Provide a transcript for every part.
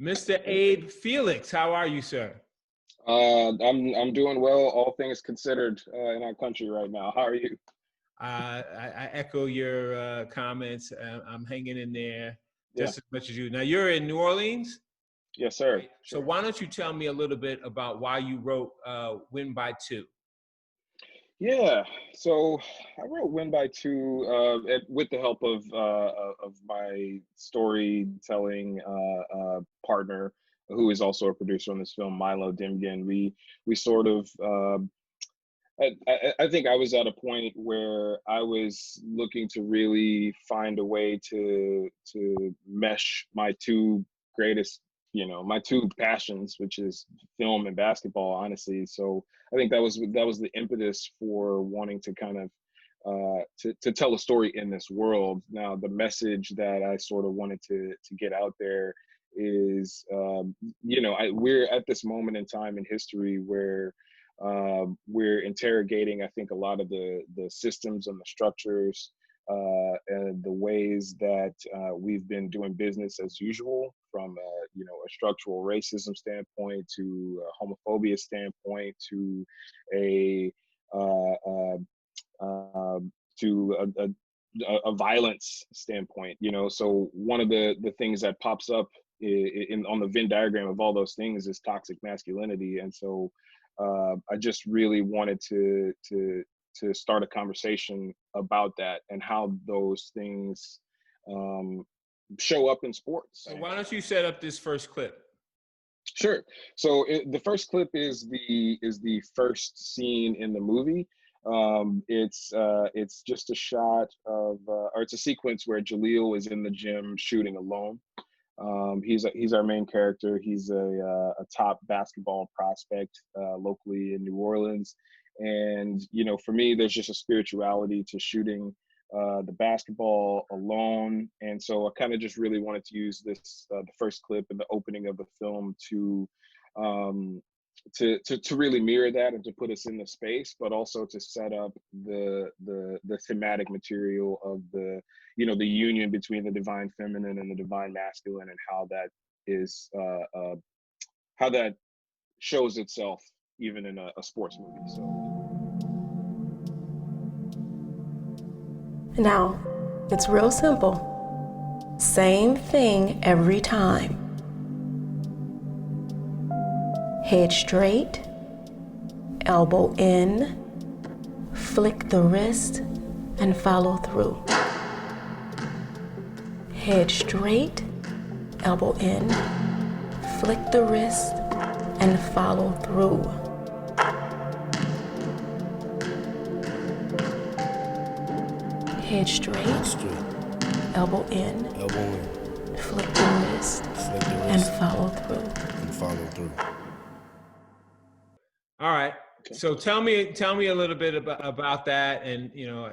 Mr. Abe Felix, how are you, sir? I'm doing well, all things considered, in our country right now. How are you? I echo your comments. I'm hanging in there Yeah. just as much as you. Now, you're in New Orleans, Yes, sir. right? So Sure. why don't you tell me a little bit about why you wrote Win by Two? Yeah. So I wrote "Win by Two" with the help of my storytelling partner, who is also a producer on this film, Milo Dimgen. We sort of I think I was at a point where I was looking to really find a way to mesh my two greatest, my two passions, which is film and basketball, honestly. So I think that was the impetus for wanting to kind of to tell a story in this world. Now, the message that I sort of wanted to get out there is, we're at this moment in time in history where we're interrogating, I think, a lot of the systems and the structures and the ways that we've been doing business as usual, from a structural racism standpoint to a homophobia standpoint to a uh, uh, a violence standpoint. So one of the things that pops up on the Venn diagram of all those things is toxic masculinity. And so I just really wanted to start a conversation about that and how those things um, show up in sports. So why don't you set up this first clip? Sure. So the first clip is the first scene in the movie. It's just a shot of, or it's a sequence where Jalil is in the gym shooting alone. He's our main character. He's a top basketball prospect locally in New Orleans, and for me, there's just a spirituality to shooting the basketball alone. And so I kind of just really wanted to use this the first clip and the opening of the film um, to really mirror that and to put us in the space, but also to set up the thematic material of the union between the divine feminine and the divine masculine, and how that is how that shows itself even in a sports movie. So now, it's real simple. Same thing every time. Head straight, elbow in, flick the wrist, and follow through. Head straight, elbow in, flick the wrist, and follow through. Head straight, elbow in, flick the wrist, and follow through. All right. So tell me a little bit about that. And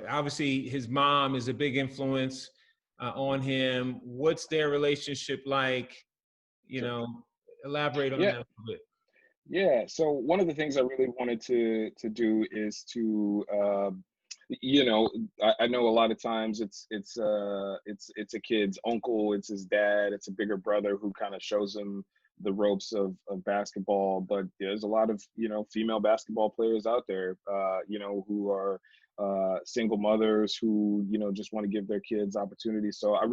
obviously his mom is a big influence on him. What's their relationship like? Elaborate on that a little bit. Yeah. So one of the things I really wanted to do is to I know a lot of times it's a kid's uncle, it's his dad, it's a bigger brother who kind of shows him the ropes of basketball. But there's a lot of female basketball players out there who are single mothers who just want to give their kids opportunities. So I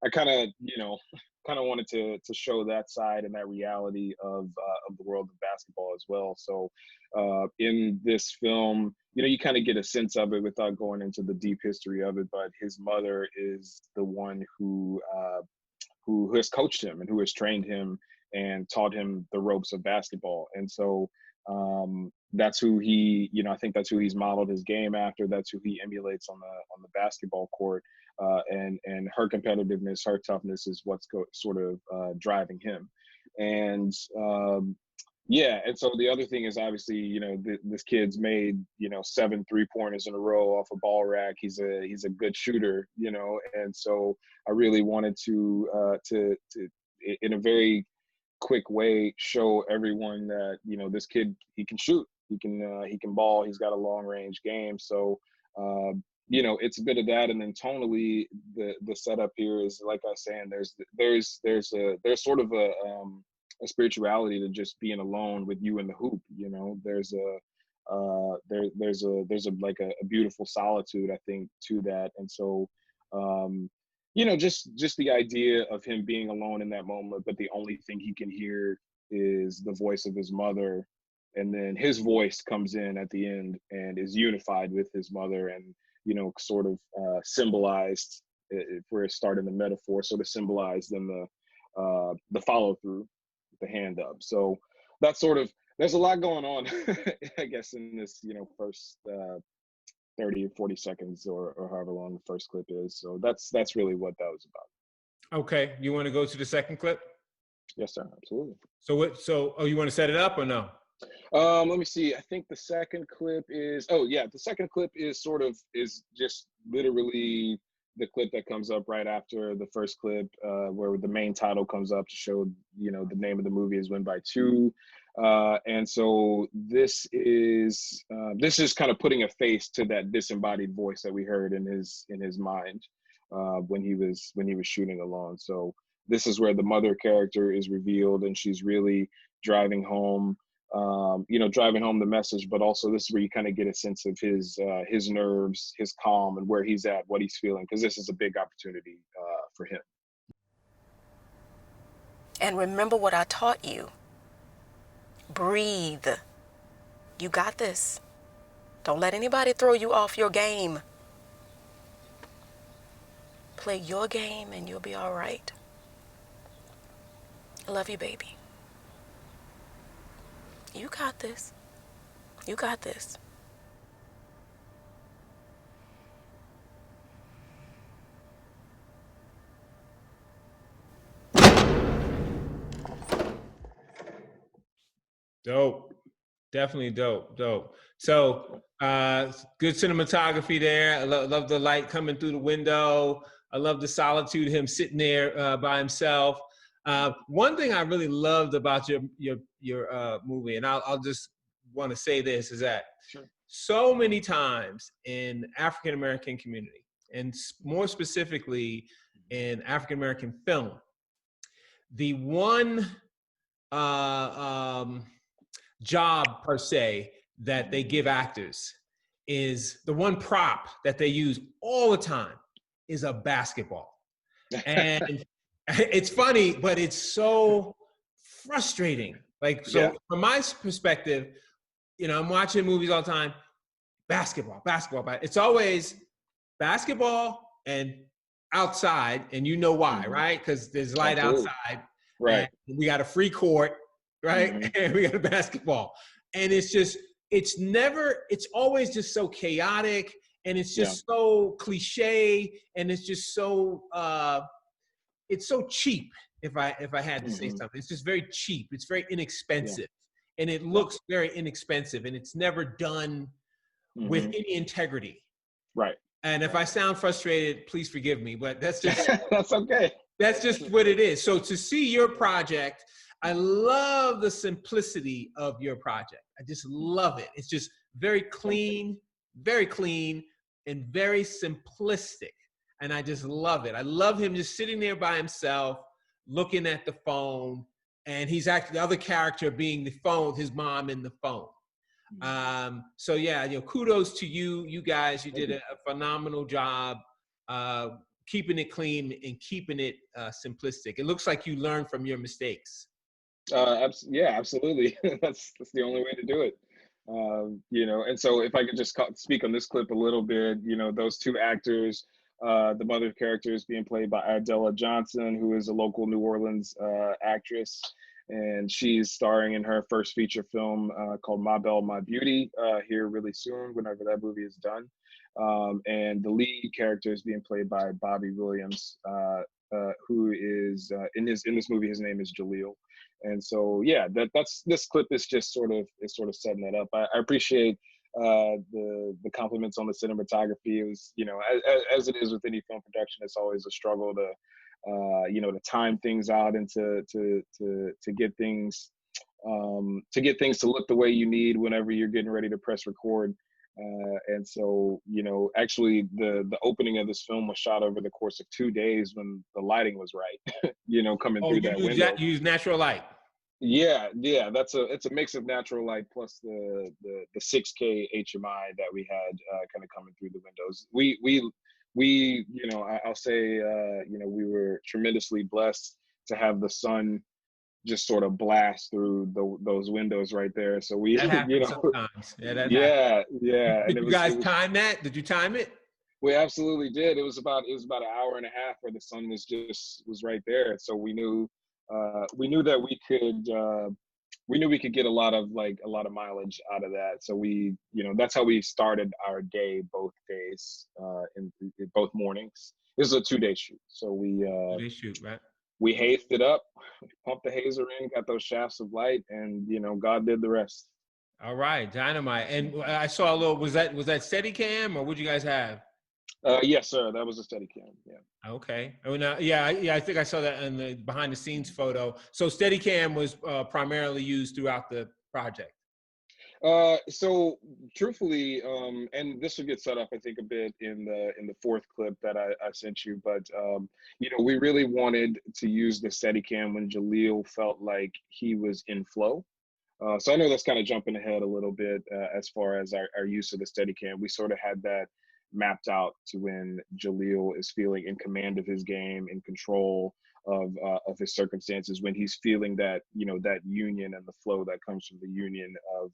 kind of wanted to show that side and that reality of the world of basketball as well. So in this film, you kind of get a sense of it without going into the deep history of it, but his mother is the one who has coached him and who has trained him and taught him the ropes of basketball. And so that's who I think that's who he's modeled his game after. That's who he emulates on the basketball court. And her competitiveness, her toughness is what's sort of driving him. And and so the other thing is, obviously, this kid's made 7 3-pointers in a row off a ball rack. He's a good shooter, and so I really wanted to in a very quick way show everyone that this kid, he can shoot, he can ball, he's got a long range game. So you know, it's a bit of that, and then tonally, the setup here is, like I was saying, there's sort of a spirituality to just being alone with you and the hoop. You know, there's a like a beautiful solitude, I think, to that. And so you know, just the idea of him being alone in that moment, but the only thing he can hear is the voice of his mother, and then his voice comes in at the end and is unified with his mother, and you know, sort of symbolized, if we're starting the metaphor, sort of symbolized in the follow through, the hand up. So that's sort of, there's a lot going on, I guess, in this, you know, first 30 or 40 seconds, or however long the first clip is. So that's really what that was about. Okay, you want to go to the second clip? Yes, sir, absolutely. Oh, you want to set it up or no? Let me see. I think the second clip is, the second clip is just literally the clip that comes up right after the first clip, where the main title comes up to show, you know, the name of the movie is Win by Two. And so this is kind of putting a face to that disembodied voice that we heard in his mind when he was shooting alone. So this is where the mother character is revealed, and she's really driving home the message, but also this is where you kind of get a sense of his nerves, his calm, and where he's at, what he's feeling, because this is a big opportunity for him. And remember what I taught you. Breathe. You got this. Don't let anybody throw you off your game. Play your game and you'll be all right. I love you, baby. You got this. You got this. Dope. Definitely dope. So good cinematography there. I love the light coming through the window. I love the solitude, him sitting there by himself. One thing I really loved about your movie, and I'll just want to say this, is that Sure. so many times in African American community, and more specifically in African American film, the one job per se that they give actors is the one prop that they use all the time is a basketball. And it's funny, but it's so frustrating. Like, so from my perspective, you know, I'm watching movies all the time, basketball. It's always basketball and outside, and you know why, right? Because there's light outside. Right. We got a free court, right? And we got a basketball. And it's always just so chaotic, and it's just so cliche, and it's just so it's so cheap, if I had to say something. It's just very cheap. It's very inexpensive. And it looks very inexpensive, and it's never done with any integrity. Right. And if I sound frustrated, please forgive me, but that's just that's okay. That's just what it is. So to see your project, I love the simplicity of your project. I just love it. It's just very clean, and very simplistic. And I just love it. I love him just sitting there by himself, looking at the phone, and he's actually the other character being the phone, his mom in the phone. So yeah, you know, kudos to you guys. You did a phenomenal job keeping it clean and keeping it simplistic. It looks like you learned from your mistakes. Yeah, absolutely. That's the only way to do it. You know, and so if I could just speak on this clip a little bit, you know, those two actors, the mother character is being played by Adela Johnson, who is a local New Orleans actress, and she's starring in her first feature film called My Belle, My Beauty here really soon, whenever that movie is done. And the lead character is being played by Bobby Williams, who is in this movie, his name is Jalil. And so, yeah, that's this clip is just sort of setting that up. I appreciate the compliments on the cinematography. It was, you know, as it is with any film production, it's always a struggle to you know, to time things out and to get things to look the way you need whenever you're getting ready to press record. And so, you know, actually the opening of this film was shot over the course of 2 days when the lighting was right, you know, coming Oh, through you that use window. you use natural light. Yeah, it's a mix of natural light plus the 6K HMI that we had kind of coming through the windows. We you know, I'll say you know, we were tremendously blessed to have the sun just sort of blast through those windows right there. So we, That you happens know, sometimes. Yeah, that happens. yeah, and Did you guys time that? Did you time it? we absolutely did. It was about an hour and a half where the sun was right there. So we knew that we knew we could get a lot of mileage out of that. So we, you know, that's how we started our day, both days, in both mornings. This is a 2-day shoot. So They shoot, right? we hazed it up, pumped the hazer in, got those shafts of light, and, you know, God did the rest. All right, dynamite. And I saw a little. Was that Steadicam or what you guys have? Yes, sir. That was a Steadicam. Yeah. Okay. Oh, now, I think I saw that in the behind the scenes photo. So Steadicam was primarily used throughout the project. So truthfully, and this will get set up, I think, a bit in the fourth clip that I sent you, but you know, we really wanted to use the Steadicam when Jalil felt like he was in flow. So I know that's kind of jumping ahead a little bit as far as our use of the Steadicam. We sort of had that mapped out to when Jalil is feeling in command of his game, in control of his circumstances, when he's feeling that, you know, that union and the flow that comes from the union of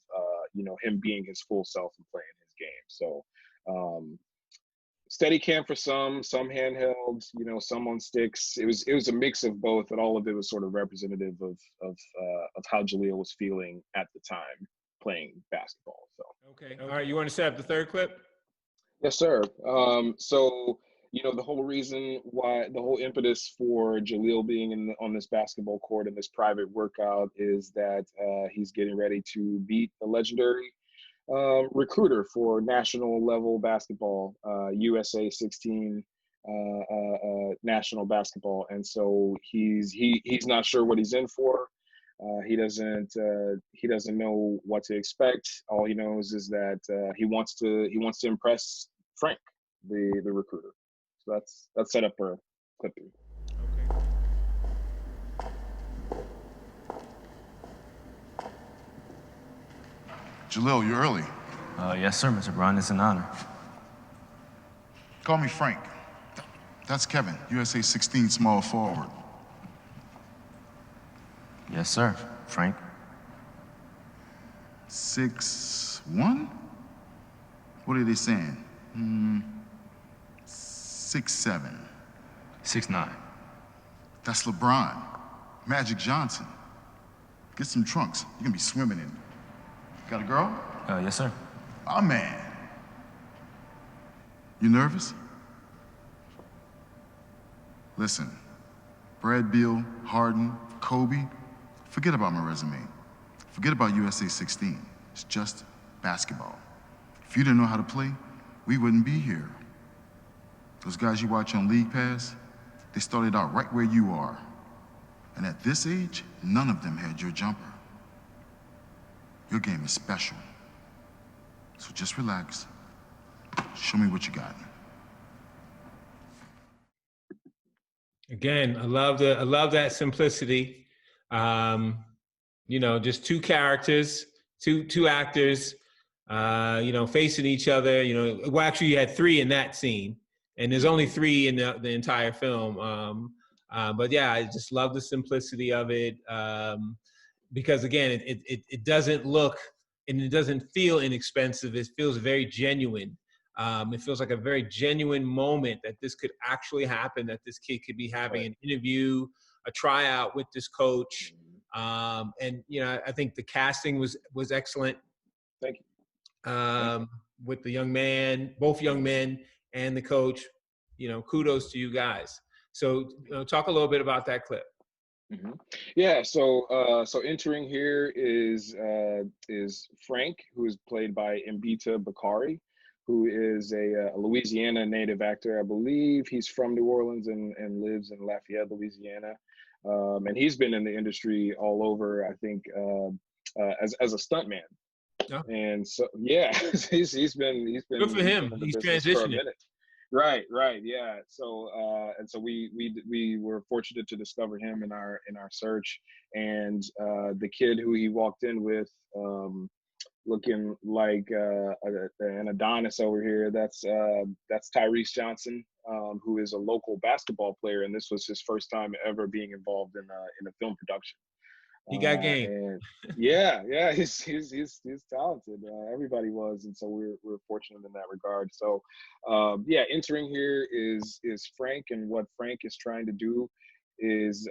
you know, him being his full self and playing his game. So Steadicam for some handheld, you know, some on sticks. It was a mix of both, and all of it was sort of representative of how Jalil was feeling at the time playing basketball. So Okay. All right. You want to set up the third clip? yes, sir. So, you know, the whole reason why, the whole impetus for Jalil being on this basketball court in this private workout is that he's getting ready to beat the legendary recruiter for national level basketball, USA 16 national basketball, and so he's not sure what he's in for. He doesn't know what to expect. All he knows is that he wants to impress Frank, the recruiter. So that's set up for clip 3. Jalil, you early. Yes, sir, Mr. Brown. It's an honor. Call me Frank. That's Kevin, USA 16 small forward. Yes, sir, Frank. 6'1"? What are they saying? 6'7". 6'9". That's LeBron. Magic Johnson. Get some trunks. You're gonna be swimming in. Got a girl? Yes, sir. Oh, man. You nervous? Listen, Brad Beal, Harden, Kobe, forget about my resume. Forget about USA 16. It's just basketball. If you didn't know how to play, we wouldn't be here. Those guys you watch on League Pass, they started out right where you are. And at this age, none of them had your jumper. Your game is special. So just relax. Show me what you got. Again, I love that simplicity. You know, just two characters, two actors, you know, facing each other. You know, well, actually, you had 3 in that scene, and there's only 3 in the entire film. But yeah, I just love the simplicity of it, because again, it doesn't look and it doesn't feel inexpensive. It feels very genuine. It feels like a very genuine moment that this could actually happen, that this kid could be having an interview, a tryout with this coach. And, you know, I think the casting was excellent. Thank you. With the young man, both young men and the coach. You know, kudos to you guys. So talk a little bit about that clip. Mm-hmm. Yeah, so entering here is Frank, who is played by Mbita Bakari, who is a Louisiana native actor. I believe he's from New Orleans and lives in Lafayette, Louisiana. And he's been in the industry all over, I think, as a stuntman. Yeah. And so, yeah, he's been Good for him. in the He's business for a transitioning. minute. Right, yeah. So and so we were fortunate to discover him in our search, and the kid who he walked in with, looking like an Adonis over here. That's Tyrese Johnson, who is a local basketball player, and this was his first time ever being involved in a film production. He got game. And yeah, he's talented. Everybody was, and so we're fortunate in that regard. So, yeah, entering here is Frank, and what Frank is trying to do is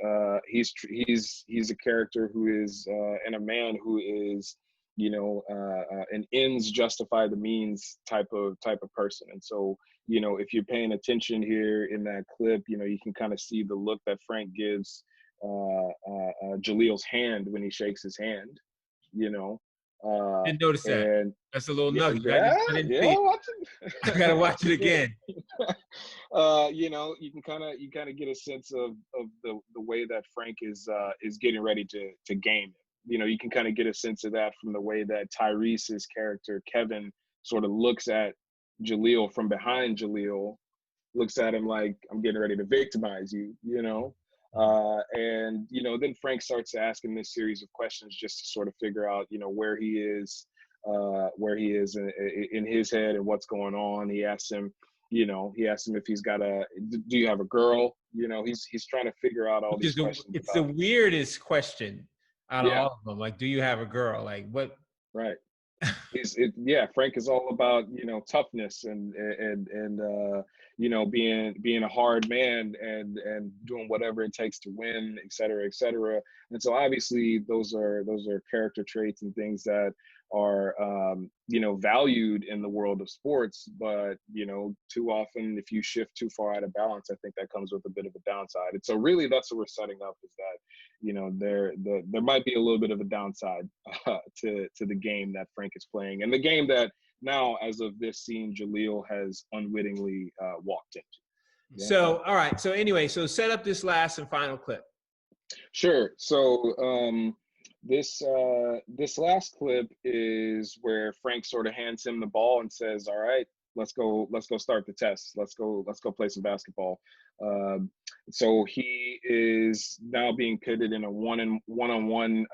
he's a character who is and a man who is, an ends justify the means type of person. And so, if you're paying attention here in that clip, you can kind of see the look that Frank gives Jalil's hand when he shakes his hand, Didn't notice that. and That's a little nugget. yeah, I didn't yeah, see it. watch it. I gotta watch it again. You can kind of get a sense of the way that Frank is getting ready to game. You can kind of get a sense of that from the way that Tyrese's character Kevin sort of looks at Jalil from behind. Jalil looks at him like, I'm getting ready to victimize you, and then Frank starts asking this series of questions just to sort of figure out where he is in his head and what's going on. He asks him if he's got do you have a girl? He's trying to figure out all these questions. It's the weirdest question out of all of them. Like, do you have a girl? Like, what? Right. Frank is all about toughness and being a hard man and doing whatever it takes to win, et cetera, et cetera. And so obviously those are character traits and things that are valued in the world of sports, but too often if you shift too far out of balance, I think that comes with a bit of a downside. And so really that's what we're setting up, is that there might be a little bit of a downside to the game that Frank is playing, and the game that now, as of this scene, Jalil has unwittingly walked into. Yeah. So, all right. So anyway, so set up this last and final clip. Sure. So this last clip is where Frank sort of hands him the ball and says, "All right, let's go start the test. Let's go play some basketball." So he is now being pitted in a one-on-one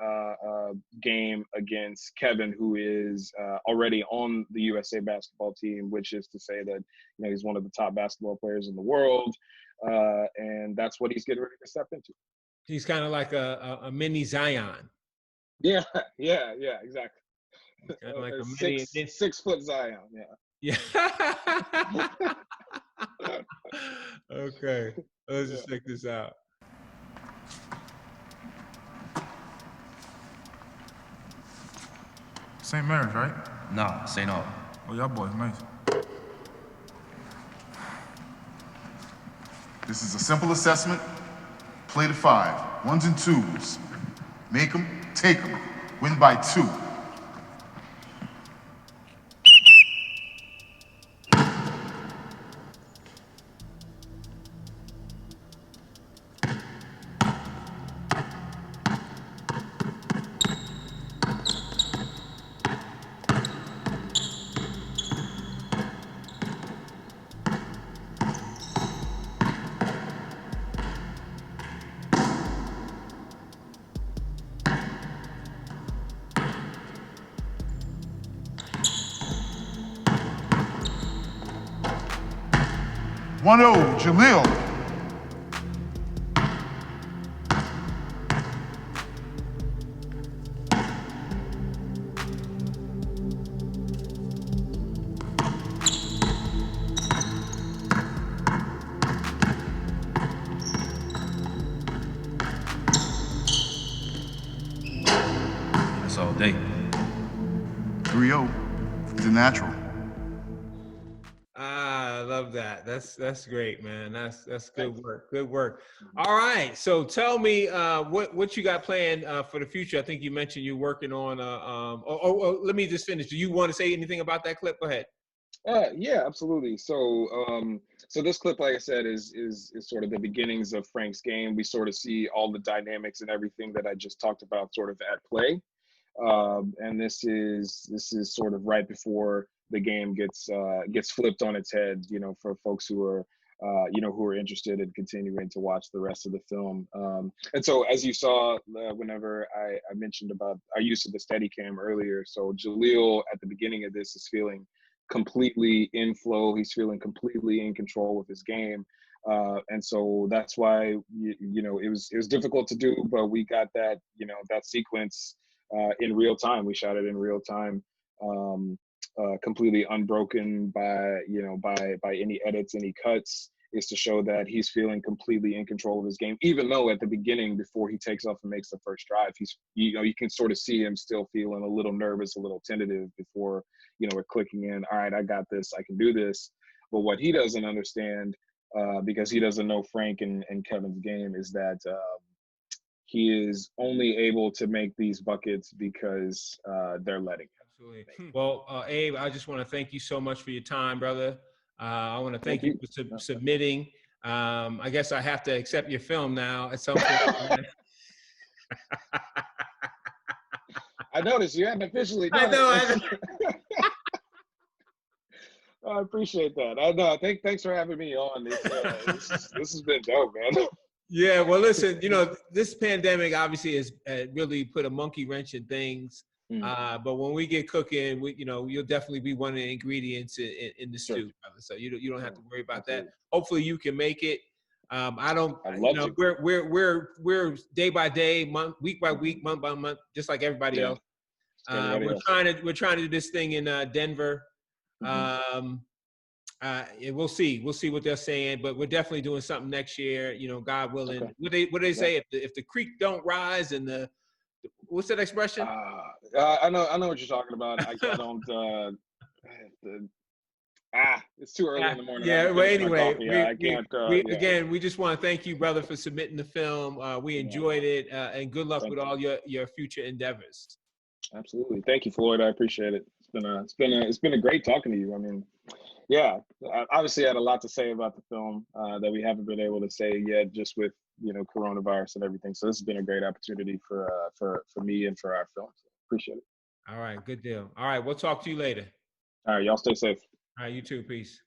game against Kevin, who is already on the USA basketball team, which is to say that he's one of the top basketball players in the world, and that's what he's getting ready to step into. He's kind of like a mini Zion. Yeah, exactly. Kind of like a mini 6 foot Zion. Yeah. Okay. Let's just check this out. St. Mary's, right? Nah, St. Aug. Oh, y'all boys, nice. This is a simple assessment. Play to 5, 1s and 2s. Make them, take them. Win by 2. One Jalil. That's all day. 3-0. He's a natural. I love that. That's great, man. That's good work. Good work. All right. So tell me what you got planned for the future. I think you mentioned you're working on let me just finish. Do you want to say anything about that clip? Go ahead. Yeah, absolutely. So so this clip, like I said, is sort of the beginnings of Frank's game. We sort of see all the dynamics and everything that I just talked about sort of at play. And this is sort of right before the game gets flipped on its head, you know, for folks who are who are interested in continuing to watch the rest of the film. And so, as you saw, whenever I mentioned about our use of the Steadicam earlier, so Jalil at the beginning of this is feeling completely in flow. He's feeling completely in control with his game. And so that's why, you know, it was difficult to do, but we got that, you know, that sequence in real time. We shot it in real time, completely unbroken by, you know, by any edits, any cuts, is to show that he's feeling completely in control of his game, even though at the beginning, before he takes off and makes the first drive, he's, you know, you can sort of see him still feeling a little nervous, a little tentative before, you know, we're clicking in, all right, I got this, I can do this. But what he doesn't understand, because he doesn't know Frank and Kevin's game, is that he is only able to make these buckets because they're letting him. Absolutely. Well, Abe, I just want to thank you so much for your time, brother. I want to thank you for submitting. I guess I have to accept your film now at some point. I noticed you hadn't officially done it. I know. I appreciate that. I know. Thanks for having me on. This has been dope, man. Yeah, well, listen, you know, this pandemic obviously has really put a monkey wrench in things. But when we get cooking, you know, you'll definitely be one of the ingredients in the stew, brother. So you don't have to worry about that. Hopefully, you can make it. I don't. You know, we're day by day, week by week, month by month, just like everybody else. We're trying to do this thing in Denver. We'll see what they're saying, but we're definitely doing something next year, you know, God willing. What do they say? If the creek don't rise and what's that expression? I know what you're talking about. I don't it's too early in the morning. Yeah, well, anyway, I can't again, we just want to thank you, brother, for submitting the film. We enjoyed it, and good luck with all your future endeavors. Absolutely. Thank you, Floyd. I appreciate it. It's been a great talking to you. I mean, yeah, I obviously had a lot to say about the film that we haven't been able to say yet, just with, you know, coronavirus and everything. So this has been a great opportunity for me and for our film. So appreciate it. All right, good deal. All right, we'll talk to you later. All right, y'all stay safe. All right, you too. Peace.